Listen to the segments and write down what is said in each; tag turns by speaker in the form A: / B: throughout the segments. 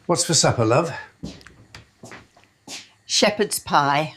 A: What's for supper, love?
B: Shepherd's pie.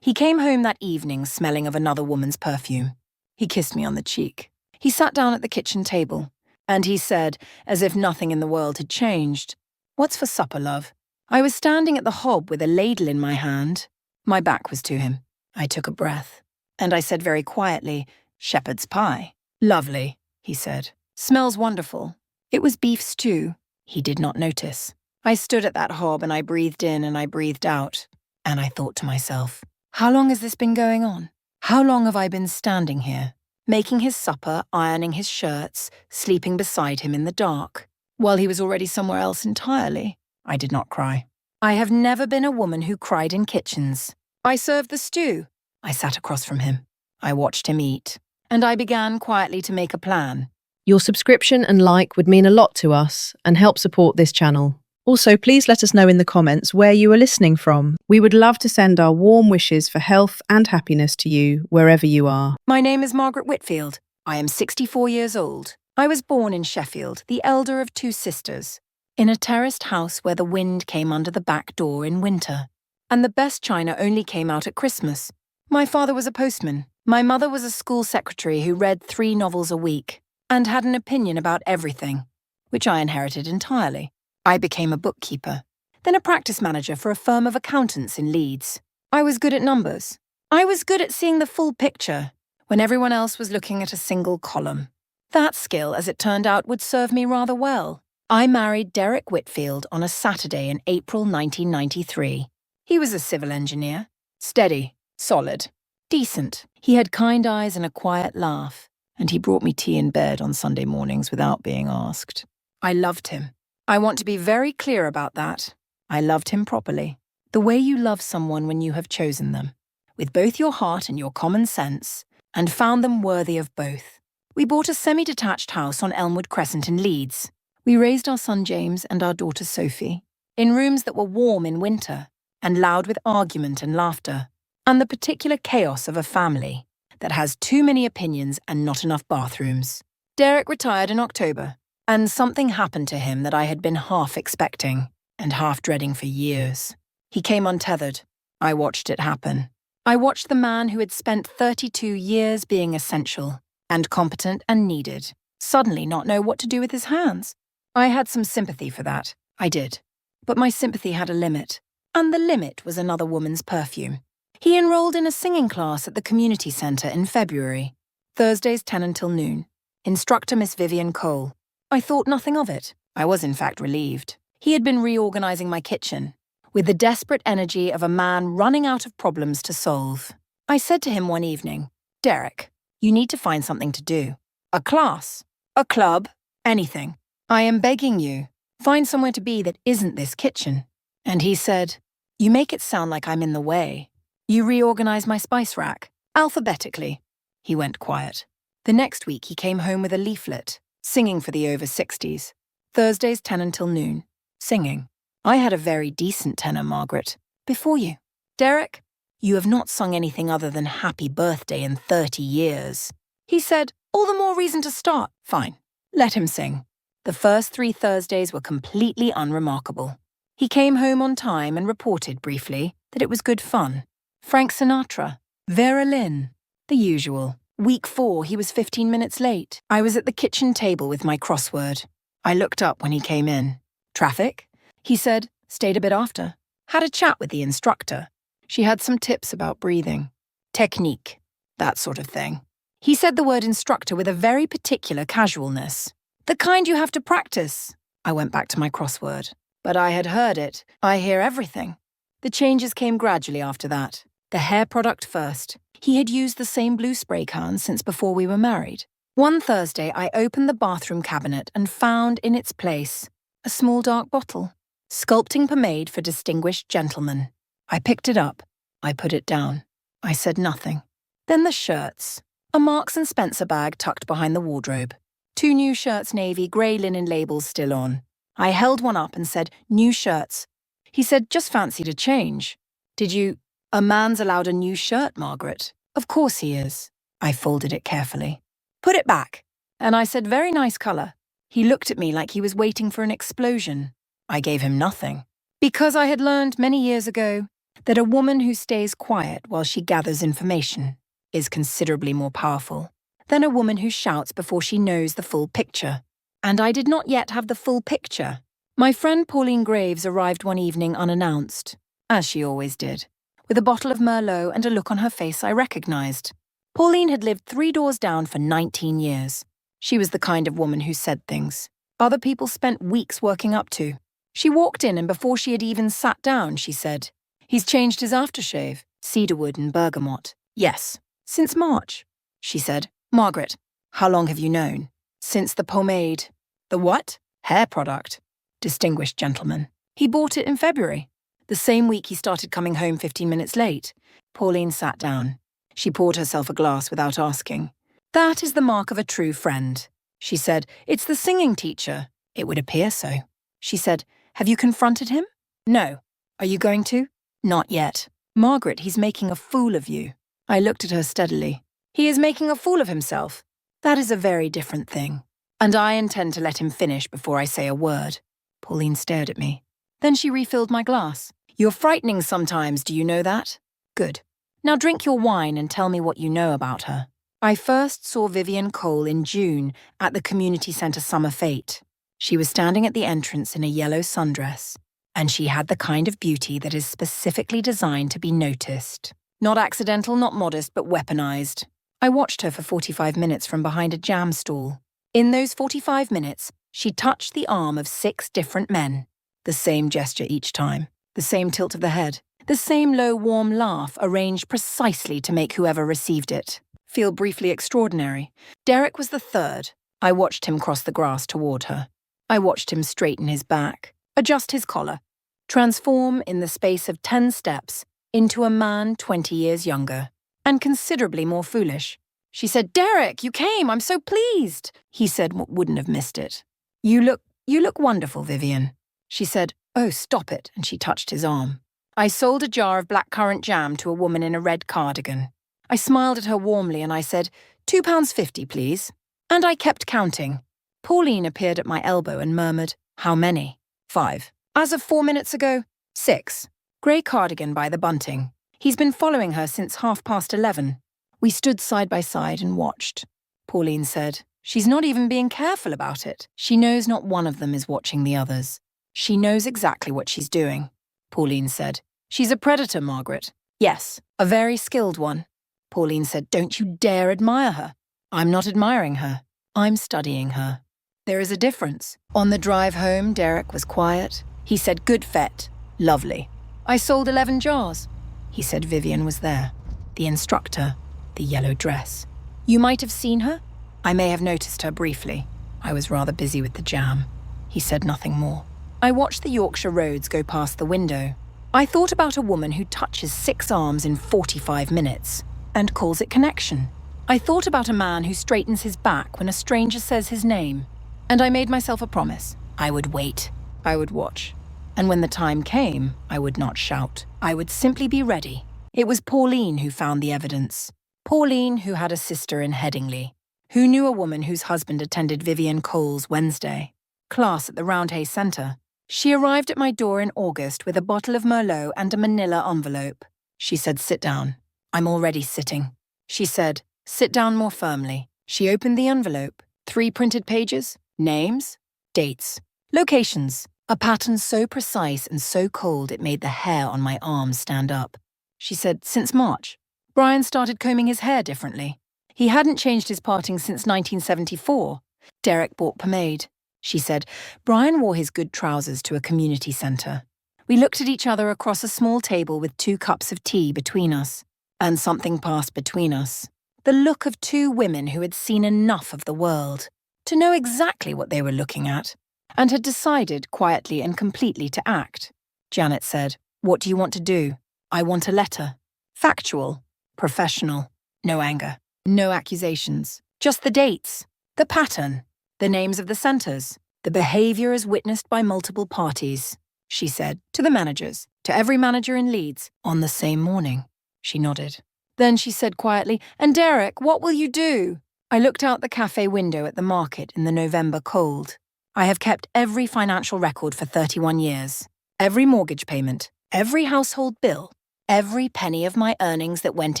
C: He came home that evening smelling of another woman's perfume. He kissed me on the cheek. He sat down at the kitchen table, and he said, as if nothing in the world had changed, "What's for supper, love?" I was standing at the hob with a ladle in my hand. My back was to him. I took a breath, and I said very quietly, "Shepherd's pie." "Lovely," he said. "Smells wonderful." It was beef stew. He did not notice. I stood at that hob and I breathed in and I breathed out, and I thought to myself, how long has this been going on? How long have I been standing here, making his supper, ironing his shirts, sleeping beside him in the dark, while he was already somewhere else entirely? I did not cry. I have never been a woman who cried in kitchens. I served the stew. I sat across from him. I watched him eat, and I began quietly to make a plan.
D: Your subscription and like would mean a lot to us and help support this channel. Also, please let us know in the comments where you are listening from. We would love to send our warm wishes for health and happiness to you wherever you are.
C: My name is Margaret Whitfield. I am 64 years old. I was born in Sheffield, the elder of 2 sisters, in a terraced house where the wind came under the back door in winter, and the best china only came out at Christmas. My father was a postman. My mother was a school secretary who read 3 novels a week and had an opinion about everything, which I inherited entirely. I became a bookkeeper, then a practice manager for a firm of accountants in Leeds. I was good at numbers. I was good at seeing the full picture when everyone else was looking at a single column. That skill, as it turned out, would serve me rather well. I married Derek Whitfield on a Saturday in April 1993. He was a civil engineer. Steady, solid, decent. He had kind eyes and a quiet laugh, and he brought me tea in bed on Sunday mornings without being asked. I loved him. I want to be very clear about that. I loved him properly, the way you love someone when you have chosen them, with both your heart and your common sense, and found them worthy of both. We bought a semi-detached house on Elmwood Crescent in Leeds. We raised our son James and our daughter Sophie in rooms that were warm in winter and loud with argument and laughter, and the particular chaos of a family that has too many opinions and not enough bathrooms. Derek retired in October, and something happened to him that I had been half expecting and half dreading for years. He came untethered. I watched it happen. I watched the man who had spent 32 years being essential and competent and needed suddenly not know what to do with his hands. I had some sympathy for that. I did. But my sympathy had a limit, and the limit was another woman's perfume. He enrolled in a singing class at the community centre in February, Thursdays 10 until noon. Instructor Miss Vivian Cole. I thought nothing of it. I was in fact relieved. He had been reorganising my kitchen, with the desperate energy of a man running out of problems to solve. I said to him one evening, "Derek, you need to find something to do. A class, a club, anything. I am begging you, find somewhere to be that isn't this kitchen." And he said, "You make it sound like I'm in the way. You reorganise my spice rack, alphabetically." He went quiet. The next week he came home with a leaflet, singing for the over 60s. Thursdays 10 until noon. Singing. I had a very decent tenor, Margaret. Before you. "Derek, you have not sung anything other than Happy Birthday in 30 years. He said, "All the more reason to start." Fine. Let him sing. The first 3 Thursdays were completely unremarkable. He came home on time and reported briefly that it was good fun. Frank Sinatra. Vera Lynn. The usual. Week 4, he was 15 minutes late. I was at the kitchen table with my crossword. I looked up when he came in. "Traffic?" He said, "Stayed a bit after." Had a chat with the instructor. She had some tips about breathing. Technique. That sort of thing. He said the word instructor with a very particular casualness. "The kind you have to practice." I went back to my crossword. But I had heard it. I hear everything. The changes came gradually after that. The hair product first. He had used the same blue spray can since before we were married. One Thursday, I opened the bathroom cabinet and found in its place a small dark bottle. Sculpting pomade for distinguished gentlemen. I picked it up. I put it down. I said nothing. Then the shirts. A Marks and Spencer bag tucked behind the wardrobe. 2 new shirts, navy, grey linen labels still on. I held one up and said, "New shirts." He said, "Just fancied a change." "Did you—" "A man's allowed a new shirt, Margaret." "Of course he is." I folded it carefully. "Put it back." And I said, "Very nice colour." He looked at me like he was waiting for an explosion. I gave him nothing. Because I had learned many years ago that a woman who stays quiet while she gathers information is considerably more powerful than a woman who shouts before she knows the full picture. And I did not yet have the full picture. My friend Pauline Graves arrived one evening unannounced, as she always did, with a bottle of Merlot and a look on her face I recognized. Pauline had lived 3 doors down for 19 years. She was the kind of woman who said things other people spent weeks working up to. She walked in and before she had even sat down, she said, "He's changed his aftershave, cedarwood and bergamot." "Yes, since March," she said. "Margaret, how long have you known?" "Since the pomade." "The what?" "Hair product." "Distinguished gentleman." "He bought it in February. The same week he started coming home 15 minutes late." Pauline sat down. She poured herself a glass without asking. "That is the mark of a true friend," she said. "It's the singing teacher." "It would appear so." She said, "Have you confronted him?" "No." "Are you going to?" "Not yet." "Margaret, he's making a fool of you." I looked at her steadily. "He is making a fool of himself. That is a very different thing. And I intend to let him finish before I say a word." Pauline stared at me. Then she refilled my glass. "You're frightening sometimes, do you know that?" "Good. Now drink your wine and tell me what you know about her." I first saw Vivian Cole in June at the community centre summer fete. She was standing at the entrance in a yellow sundress, and she had the kind of beauty that is specifically designed to be noticed. Not accidental, not modest, but weaponized. I watched her for 45 minutes from behind a jam stall. In those 45 minutes, she touched the arm of 6 different men. The same gesture each time, the same tilt of the head, the same low, warm laugh arranged precisely to make whoever received it feel briefly extraordinary. Derek was the third. I watched him cross the grass toward her. I watched him straighten his back, adjust his collar, transform in the space of 10 steps into a man 20 years younger, and considerably more foolish. She said, "Derek, you came, I'm so pleased." He said what wouldn't have missed it. You look wonderful, Vivian." She said, "Oh, stop it," and she touched his arm. I sold a jar of blackcurrant jam to a woman in a red cardigan. I smiled at her warmly and I said, £2.50, please. And I kept counting. Pauline appeared at my elbow and murmured, "How many?" "5. As of 4 minutes ago, 6. Grey cardigan by the bunting. He's been following her since 11:30. We stood side by side and watched. Pauline said, "She's not even being careful about it. She knows not one of them is watching the others. She knows exactly what she's doing." Pauline said, "She's a predator, Margaret." "Yes, a very skilled one." Pauline said, "Don't you dare admire her." "I'm not admiring her. I'm studying her." There is a difference. On the drive home, Derek was quiet. He said, "Good fete. Lovely." I sold 11 jars. He said Vivian was there. The instructor, the yellow dress. "You might have seen her?" "I may have noticed her briefly. I was rather busy with the jam." He said nothing more. I watched the Yorkshire roads go past the window. I thought about a woman who touches 6 arms in 45 minutes and calls it connection. I thought about a man who straightens his back when a stranger says his name. And I made myself a promise. I would wait. I would watch. And when the time came, I would not shout. I would simply be ready. It was Pauline who found the evidence. Pauline, who had a sister in Headingley, who knew a woman whose husband attended Vivian Cole's Wednesday class at the Roundhay Centre. She arrived at my door in August with a bottle of Merlot and a manila envelope. She said, "Sit down." "I'm already sitting." She said, "Sit down more firmly." She opened the envelope. 3 printed pages, names, dates, locations, a pattern so precise and so cold it made the hair on my arms stand up. She said, "Since March. Brian started combing his hair differently. He hadn't changed his parting since 1974. Derek bought pomade." She said, "Brian wore his good trousers to a community centre." We looked at each other across a small table with 2 cups of tea between us. And something passed between us. The look of 2 women who had seen enough of the world to know exactly what they were looking at and had decided quietly and completely to act. Janet said, "What do you want to do?" "I want a letter. Factual, professional, no anger, no accusations, just the dates, the pattern, the names of the centres, the behaviour as witnessed by multiple parties," she said, "to the managers, to every manager in Leeds, on the same morning." She nodded. Then she said quietly, "And Derek, what will you do?" I looked out the cafe window at the market in the November cold. I have kept every financial record for 31 years. Every mortgage payment, every household bill, every penny of my earnings that went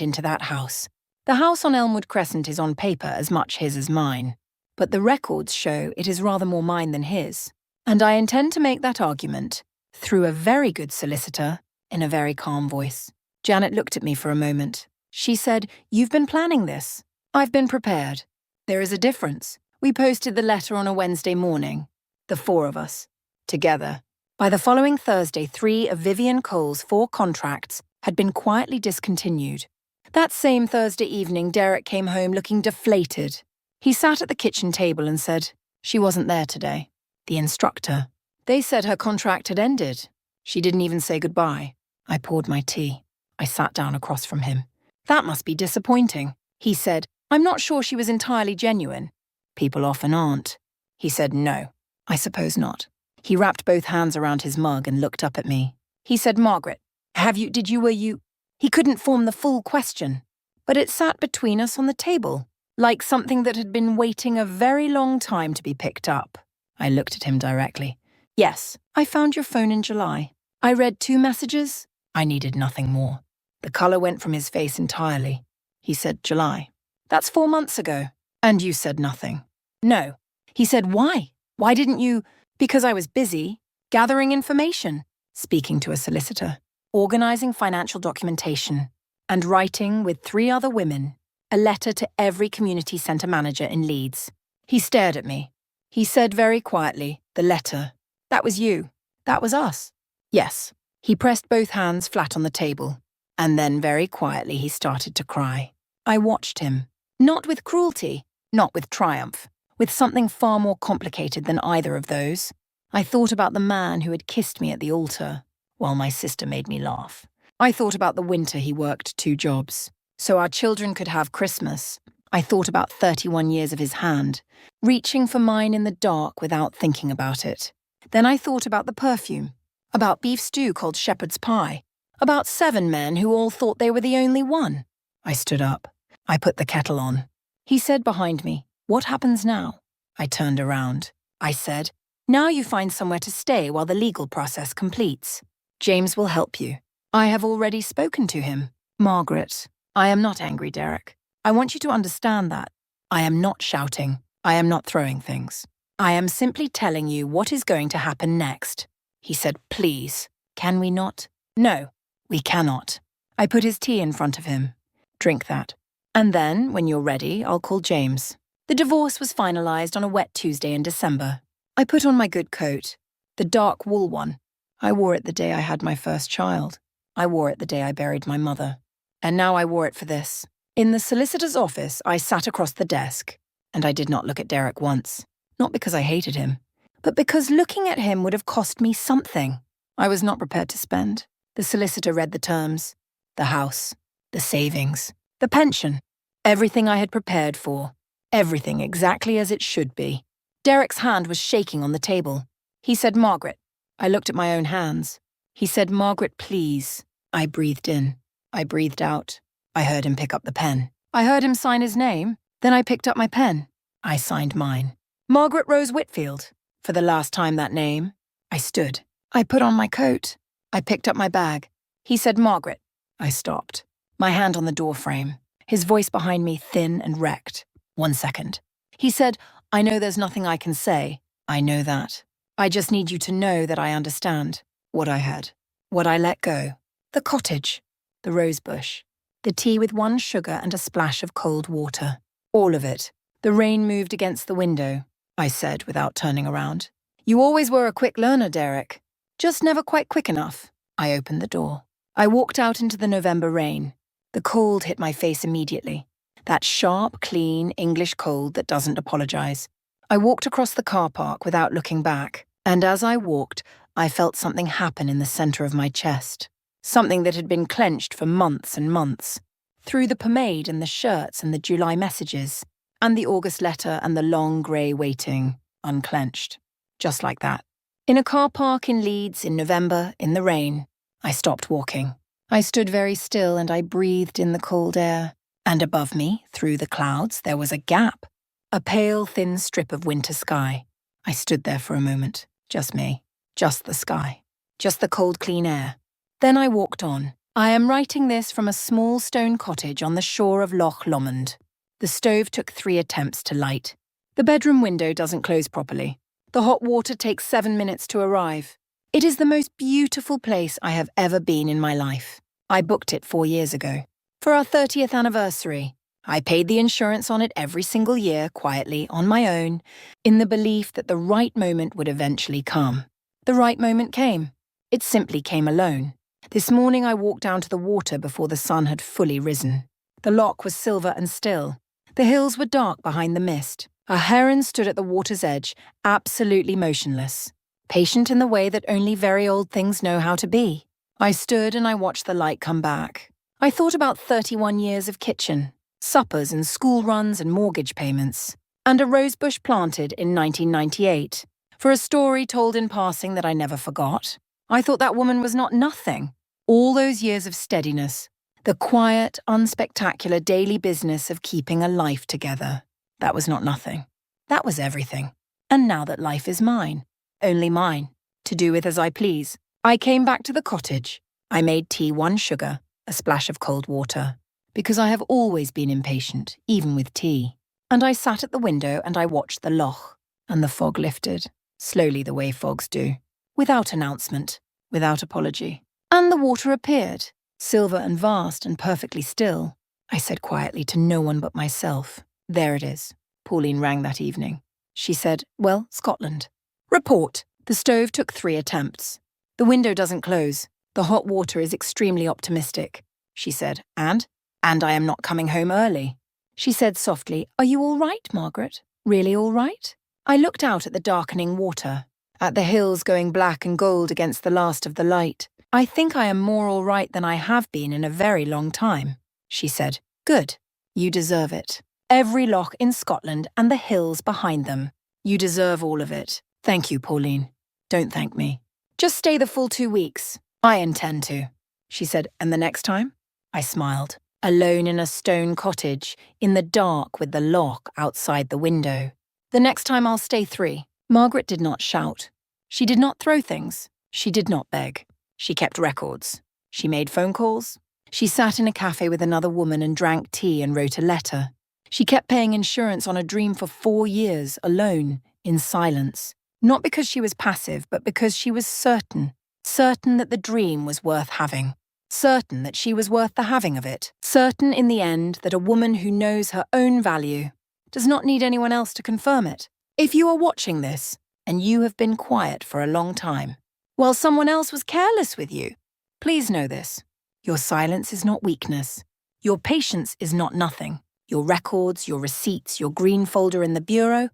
C: into that house. The house on Elmwood Crescent is on paper as much his as mine, but the records show it is rather more mine than his. And I intend to make that argument through a very good solicitor in a very calm voice. Janet looked at me for a moment. She said, "You've been planning this. I've been prepared. There is a difference. We posted the letter on a Wednesday morning, the four of us, together. By the following Thursday, 3 of Vivian Cole's 4 contracts had been quietly discontinued. That same Thursday evening, Derek came home looking deflated. He sat at the kitchen table and said, "She wasn't there today. The instructor. They said her contract had ended. She didn't even say goodbye." I poured my tea. I sat down across from him. "That must be disappointing," he said. "I'm not sure she was entirely genuine." "People often aren't." He said, "No, I suppose not." He wrapped both hands around his mug and looked up at me. He said, "Margaret, were you?" He couldn't form the full question, but it sat between us on the table, like something that had been waiting a very long time to be picked up. I looked at him directly. "Yes, I found your phone in July. I read 2 messages. I needed nothing more." The colour went from his face entirely. He said, "July. That's 4 months ago. And you said nothing." "No." He said, "Why? Why didn't you?" "Because I was busy, gathering information, speaking to a solicitor, organising financial documentation, and writing, with 3 other women, a letter to every community centre manager in Leeds." He stared at me. He said very quietly, "The letter. That was you. That was us." "Yes." He pressed both hands flat on the table, and then very quietly he started to cry. I watched him. Not with cruelty, not with triumph, with something far more complicated than either of those. I thought about the man who had kissed me at the altar, while my sister made me laugh. I thought about the winter he worked 2 jobs, so our children could have Christmas. I thought about 31 years of his hand, reaching for mine in the dark without thinking about it. Then I thought about the perfume, about beef stew called shepherd's pie, about 7 men who all thought they were the only one. I stood up. I put the kettle on. He said behind me, "What happens now?" I turned around. I said, "Now you find somewhere to stay while the legal process completes. James will help you. I have already spoken to him." "Margaret, I am not angry, Derek. I want you to understand that. I am not shouting. I am not throwing things. I am simply telling you what is going to happen next." He said, "Please, can we not?" "No, we cannot." I put his tea in front of him. "Drink that. And then, when you're ready, I'll call James." The divorce was finalised on a wet Tuesday in December. I put on my good coat, the dark wool one. I wore it the day I had my first child. I wore it the day I buried my mother. And now I wore it for this. In the solicitor's office, I sat across the desk, and I did not look at Derek once. Not because I hated him, but because looking at him would have cost me something I was not prepared to spend. The solicitor read the terms, the house, the savings, the pension, everything I had prepared for, everything exactly as it should be. Derek's hand was shaking on the table. He said, "Margaret." I looked at my own hands. He said, "Margaret, please." I breathed in. I breathed out. I heard him pick up the pen. I heard him sign his name. Then I picked up my pen. I signed mine. Margaret Rose Whitfield. For the last time that name. I stood. I put on my coat. I picked up my bag. He said, "Margaret." I stopped. My hand on the door frame. His voice behind me thin and wrecked. "1 second. He said, "I know there's nothing I can say. I know that. I just need you to know that I understand. What I had. What I let go. The cottage. The rose bush. The tea with 1 sugar and a splash of cold water. All of it. The rain moved against the window," I said without turning around. "You always were a quick learner, Derek. Just never quite quick enough." I opened the door. I walked out into the November rain. The cold hit my face immediately. That sharp, clean English cold that doesn't apologize. I walked across the car park without looking back, and as I walked, I felt something happen in the center of my chest. Something that had been clenched for months and months. Through the pomade and the shirts and the July messages, and the August letter and the long grey waiting, unclenched. Just like that. In a car park in Leeds in November, in the rain, I stopped walking. I stood very still and I breathed in the cold air. And above me, through the clouds, there was a gap. A pale, thin strip of winter sky. I stood there for a moment. Just me. Just the sky. Just the cold, clean air. Then I walked on. I am writing this from a small stone cottage on the shore of Loch Lomond. The stove took 3 attempts to light. The bedroom window doesn't close properly. The hot water takes 7 minutes to arrive. It is the most beautiful place I have ever been in my life. I booked it 4 years ago. For our 30th anniversary. I paid the insurance on it every single year, quietly, on my own, in the belief that the right moment would eventually come. The right moment came. It simply came alone. This morning I walked down to the water before the sun had fully risen. The loch was silver and still. The hills were dark behind the mist. A heron stood at the water's edge, absolutely motionless, patient in the way that only very old things know how to be. I stood and I watched the light come back. I thought about 31 years of kitchen, suppers and school runs and mortgage payments, and a rosebush planted in 1998, for a story told in passing that I never forgot. I thought that woman was not nothing. All those years of steadiness, the quiet, unspectacular daily business of keeping a life together. That was not nothing. That was everything. And now that life is mine, only mine, to do with as I please, I came back to the cottage. I made tea 1 sugar, a splash of cold water, because I have always been impatient, even with tea. And I sat at the window and I watched the loch, and the fog lifted, slowly the way fogs do, without announcement, without apology. And the water appeared, silver and vast and perfectly still. I said quietly to no one but myself, "There it is." Pauline rang that evening. She said, "Well, Scotland." Report. The stove took 3 attempts. The window doesn't close. The hot water is extremely optimistic. She said, And I am not coming home early. She said softly, "Are you all right, Margaret? Really all right?" I looked out at the darkening water, at the hills going black and gold against the last of the light. "I think I am more all right than I have been in a very long time." She said, "Good. You deserve it. Every loch in Scotland and the hills behind them. You deserve all of it. Thank you, Pauline. Don't thank me. Just stay the full 2 weeks. I intend to." She said, "And the next time?" I smiled. Alone in a stone cottage, in the dark with the loch outside the window. "The next time I'll stay 3. Margaret did not shout. She did not throw things. She did not beg. She kept records. She made phone calls. She sat in a cafe with another woman and drank tea and wrote a letter. She kept paying insurance on a dream for 4 years, alone, in silence. Not because she was passive, but because she was certain that the dream was worth having. Certain that she was worth the having of it. Certain in the end that a woman who knows her own value does not need anyone else to confirm it. If you are watching this, and you have been quiet for a long time, while someone else was careless with you, please know this. Your silence is not weakness. Your patience is not nothing. Your records, your receipts, your green folder in the bureau,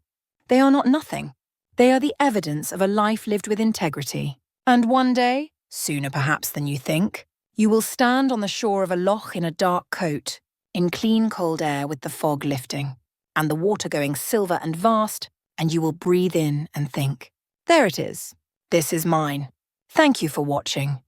C: they are not nothing. They are the evidence of a life lived with integrity. And one day, sooner perhaps than you think, you will stand on the shore of a loch in a dark coat, in clean cold air with the fog lifting, and the water going silver and vast, and you will breathe in and think, "There it is. This is mine. Thank you for watching."